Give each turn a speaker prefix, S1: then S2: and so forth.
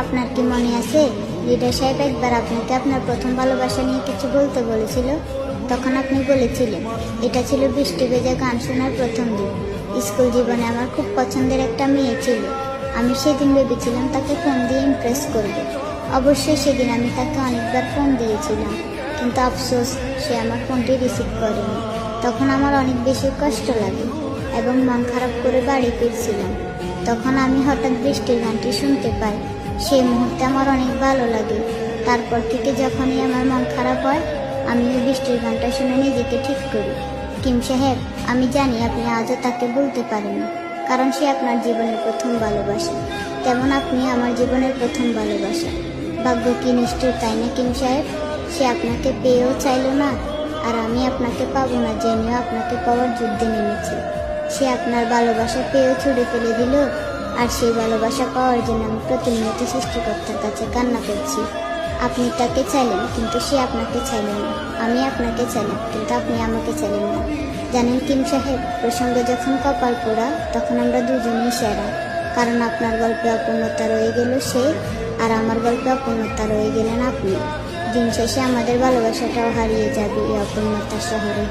S1: আপনার কি মনে আছে লিডার সাহেব একবার আপনাকে আপনার প্রথম ভালোবাসা নিয়ে কিছু বলতে বলেছিল? তখন আপনি বলেছিলেন এটা ছিল বৃষ্টি ভেজা গান শোনার প্রথম দিন। স্কুল জীবনে আমার খুব পছন্দের একটা মেয়ে ছিল। আমি সেদিন ভেবেছিলাম তাকে ফোন দিয়ে ইমপ্রেস করব। অবশ্যই সেদিন আমি তাকে অনেকবার ফোন দিয়েছিলাম, কিন্তু আফসোস সে আমার ফোনটি রিসিভ করেনি। তখন আমার অনেক বেশি কষ্ট লাগে এবং মন খারাপ করে বাড়ি ফিরছিলাম। তখন আমি হঠাৎ বৃষ্টির গানটি শুনতে পাই। সেই মুহূর্তে আমার অনেক ভালো লাগে। তারপর থেকে যখনই আমার মন খারাপ হয়, আমি ওই বৃষ্টির গানটা শুনে নিজেকে ঠিক করি। কিম সাহেব, আমি জানি আপনি আজও তাকে বলতে পারেননি, কারণ সে আপনার জীবনের প্রথম ভালোবাসা। তেমন আপনি আমার জীবনের প্রথম ভালোবাসা। ভাগ্য কি নিষ্ঠুর, তাই না কিম সাহেব? সে আপনাকে পেয়েও চাইল না, আর আমি আপনাকে পাবো না জেনেও আপনাকে পাওয়ার যুদ্ধে নেমেছি। সে আপনার ভালোবাসা পেয়েও ছুড়ে ফেলে দিল, আর সেই ভালোবাসা পাওয়ার জন্য আমি প্রতিনিয়ত সৃষ্টিকর্তার কাছে কান্না করছি। আপনি তাকে চাইলেন, কিন্তু সে আপনাকে চাইলেন না। আমি আপনাকে চাইলাম, কিন্তু আপনি আমাকে চাইলেন না। জানেন কিম সাহেব, প্রসঙ্গ যখন কপাল পোড়া, তখন আমরা দুজনেই সেরা। কারণ আপনার গল্পে অপূর্ণতা রয়ে গেল সে, আর আমার গল্পে অপূর্ণতা রয়ে গেলেন আপনি। দিন শেষে আমাদের ভালোবাসাটাও হারিয়ে যাবে এই অপূর্ণতার শহরে।